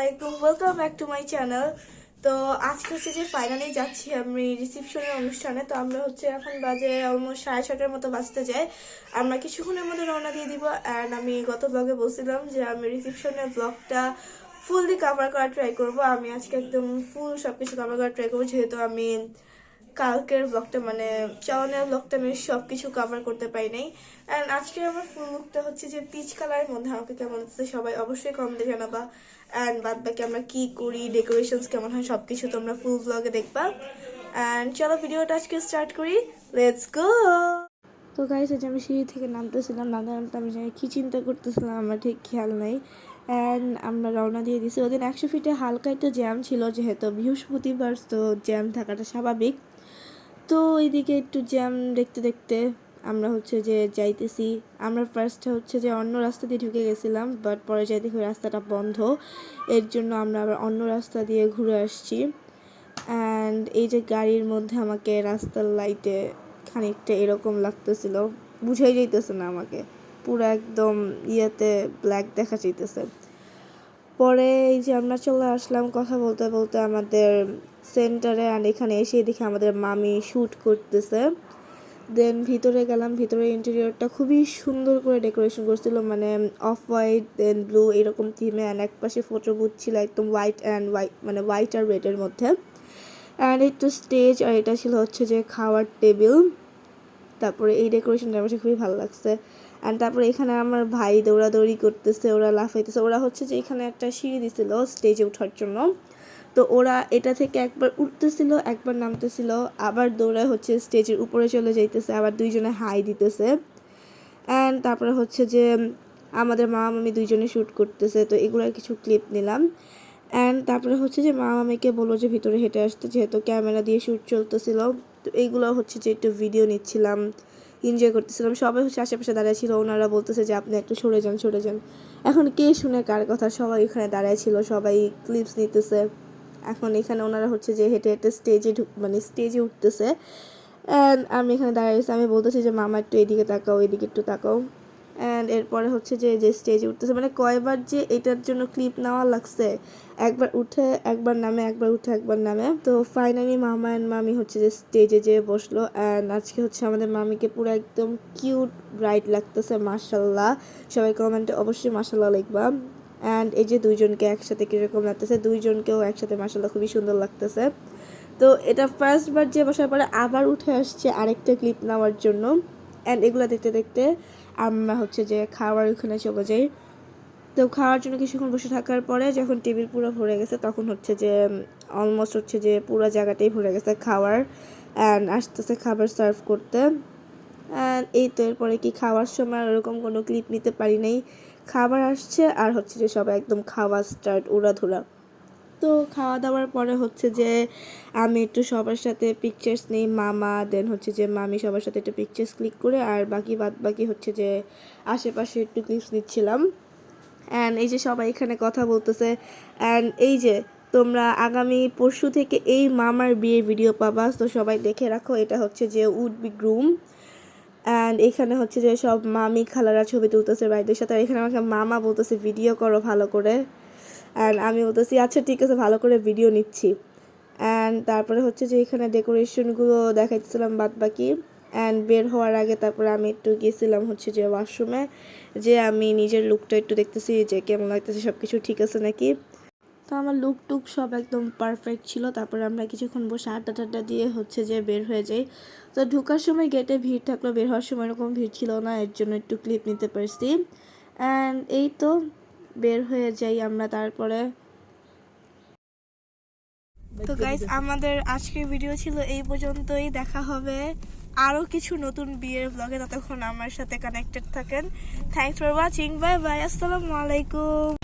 আসসালামাইকুম, welcome back to my channel. তো আজকে হচ্ছে যে ফাইনালি যাচ্ছি আমি রিসেপশনের অনুষ্ঠানে। তো আমরা হচ্ছে এখন বাজে অলমোস্ট 6:30 মতো বাজতে যাই। আমরা কিছুক্ষণের মধ্যে রওনা দিয়ে দিব। অ্যান্ড আমি গত ব্লগে বলছিলাম যে আমি রিসেপশনের ব্লগটা ফুললি কভার করার ট্রাই করব। আমি আজকে একদম ফুল সবকিছু কভার করার ট্রাই করবো, যেহেতু আমি কালকের ব্লগটা মানে চাওয়ানের ব্লগটা আমি সবকিছু কভার করতে পারি নাই। অ্যান্ড আজকে আমার ফুল লুকটা হচ্ছে যে পিচ কালারের মধ্যে। আমাকে কেমন হচ্ছে সবাই অবশ্যই কমেন্টে জানাবা। অ্যান্ড বাদ বাকি আমরা কি করি, ডেকোরেশনস কেমন হয়, সবকিছু তোমরা ফুল ব্লগে দেখবা। অ্যান্ড চলো ভিডিওটা আজকে স্টার্ট করি, লেটস গো। তো গাইস, আজ আমি সিঁড়ি থেকে নামতেছিলাম, নামতে আমি জানি কি চিন্তা করতেছিলাম আমার ঠিক খেয়াল নাই। অ্যান্ড আমরা রওনা দিয়ে দিছি। ওদিন 100 ফিটে হালকা একটু জ্যাম ছিল, যেহেতু বৃহস্পতিবার, তো জ্যাম থাকাটা স্বাভাবিক। তো এইদিকে একটু জ্যাম দেখতে দেখতে আমরা হচ্ছে যে যাইতেছি। আমরা ফার্স্টে হচ্ছে যে অন্য রাস্তা দিয়ে ঢুকে গেছিলাম, বাট পরে যাই দেখি রাস্তাটা বন্ধ। এর জন্য আমরা আবার অন্য রাস্তা দিয়ে ঘুরে আসছি। অ্যান্ড এই যে গাড়ির মধ্যে আমাকে রাস্তার লাইটে খানিকটা এরকম লাগতেছিল, বুঝাই যাইতেছে না আমাকে, পুরো একদম ইয়েতে ব্ল্যাক দেখা যাইতেছে। পরে এই যে আমরা চলে আসলাম কথা বলতে বলতে আমাদের সেন্টারে। অ্যান্ড এখানে এসে দেখি আমাদের মামি শ্যুট করতেছে। দেন ভিতরে গেলাম, ভিতরে ইন্টেরিয়রটা খুবই সুন্দর করে ডেকোরেশন করছিল, মানে অফ হোয়াইট দেন ব্লু এরকম থিমে। অ্যান্ড এক পাশে ফটো বুথ ছিল একদম হোয়াইট মানে হোয়াইট আর রেডের মধ্যে। অ্যান্ড একটু স্টেজ, আর এটা ছিল হচ্ছে যে খাওয়ার টেবিল। তারপরে এই ডেকোরেশনটা আমার খুবই ভালো লাগছে। অ্যান্ড তারপরে এখানে আমার ভাই দৌড়াদৌড়ি করতেছে, ওরা লাফাইতেছে। ওরা হচ্ছে যে এখানে একটা সিঁড়ি দিছিল স্টেজে ওঠার জন্য, তো ওরা এটা থেকে একবার উঠতেছিল একবার নামতেছিল, আবার দৌড়ায় হচ্ছে স্টেজের উপরে চলে যাইতেছে, আবার দুইজনে হাই দিতেছে। অ্যান্ড তারপরে হচ্ছে যে আমাদের মা মামি দুইজনে শ্যুট করতেছে, তো এগুলোর কিছু ক্লিপ নিলাম। অ্যান্ড তারপরে হচ্ছে যে মা মামিকে বললো যে ভিতরে হেঁটে আসতে, যেহেতু ক্যামেরা দিয়ে শ্যুট চলতেছিল। তো এইগুলো হচ্ছে যে একটু ভিডিও নিচ্ছিলাম, এনজয় করতেছিলাম। সবাই হচ্ছে আশেপাশে দাঁড়ায় ছিল, ওনারা বলতেছে যে আপনি একটু সরে যান সরে যান। এখন কে শুনে কার কথা, সবাই এখানে দাঁড়ায় ছিল, সবাই ক্লিপস নিতেছে। এখন এখানে ওনারা হচ্ছে যে হেঁটে হেঁটে মানে স্টেজে উঠতেছে। অ্যান্ড আমি এখানে দাঁড়িয়েছি, আমি বলতেছি যে মামা একটু এদিকে তাকাও, এদিকে একটু তাকাও। অ্যান্ড এরপরে হচ্ছে যে স্টেজে উঠতেছে, মানে কয়বার যে এটার জন্য ক্লিপ নেওয়া লাগছে, একবার উঠে একবার নামে, একবার উঠে একবার নামে। তো ফাইনালি মামা অ্যান্ড মামি হচ্ছে যে স্টেজে যেয়ে বসলো। অ্যান্ড আজকে হচ্ছে আমাদের মামিকে পুরো একদম কিউট ব্রাইট লাগতেছে, মাশাল্লাহ। সবাই কমেন্টে অবশ্যই মাশাল্লাহ লিখবা। অ্যান্ড এই যে দুইজনকে একসাথে কীরকম লাগতেছে, দুইজনকেও একসাথে মাশাল্লাহ খুবই সুন্দর লাগতেছে। তো এটা ফার্স্টবার যে বসার পরে আবার উঠে আসছে আরেকটা ক্লিপ নেওয়ার জন্য। অ্যান্ড এগুলো দেখতে দেখতে আমরা হচ্ছে যে খাওয়ার ওখানে চলে যাই। তো খাওয়ার জন্য কিছুক্ষণ বসে থাকার পরে যখন টেবিল পুরো ভরে গেছে, তখন হচ্ছে যে অলমোস্ট হচ্ছে যে পুরো জায়গাটাই ভরে গেছে খাওয়ার। অ্যান্ড আসতেছে খাবার সার্ভ করতে। অ্যান্ড এই তো এরপরে কি খাওয়ার সময় ওরকম কোনো ক্লিপ নিতে পারি নাই, খাবার আসছে আর হচ্ছে যে সবাই একদম খাওয়া স্টার্ট উড়াধুরা। তো খাওয়া দাওয়ার পরে হচ্ছে যে আমি একটু সবার সাথে পিকচার্স নিই, মামা দেন হচ্ছে যে মামি সবার সাথে একটু পিকচার্স ক্লিক করে, আর বাদ বাকি হচ্ছে যে আশেপাশে একটু ক্লিপস নিচ্ছিলাম। অ্যান্ড এই যে সবাই এখানে কথা বলতেছে। অ্যান্ড এই যে তোমরা আগামী পরশু থেকে এই মামার বিয়ের ভিডিও পাবা, তো সবাই দেখে রাখো। এটা হচ্ছে যে উড বি গ্রুম। অ্যান্ড এখানে হচ্ছে যে সব মামি খালারা ছবি তুলতেছে বাইদের সাথে। আর এখানে আমাকে মামা বলতেছে ভিডিও করো ভালো করে। অ্যান্ড আমি বলতেছি আচ্ছা ঠিক আছে, ভালো করে ভিডিও নিচ্ছি। অ্যান্ড তারপরে হচ্ছে যে এখানে ডেকোরেশনগুলো দেখাইতেছিলাম বাদ বাকি। অ্যান্ড বের হওয়ার আগে তারপরে আমি একটু গেছিলাম হচ্ছে যে ওয়াশরুমে, যে আমি নিজের লুকটা একটু দেখতেছি যে কেমন লাগতেছে, সব কিছু ঠিক আছে নাকি। তো আমার লুক টুক সব একদম পারফেক্ট ছিল। তারপরে আমরা কিছুক্ষণ বসে আড্ডা টাড্ডা দিয়ে হচ্ছে যে বের হয়ে যাই। তো ঢোকার সময় গেটে ভিড় থাকলো, বের হওয়ার সময় এরকম ভিড় ছিল না, এর জন্য একটু ক্লিপ নিতে পারছি। অ্যান্ড এই তো বের হয়ে যাই আমরা তারপরে। তো গাইস, আমাদের আজকের ভিডিও ছিল এই পর্যন্তই। দেখা হবে আরো কিছু নতুন বিয়ের ব্লগে, ততক্ষণ আমার সাথে কানেক্টেড থাকেন। Thanks for watching, bye bye, আসসালামু আলাইকুম।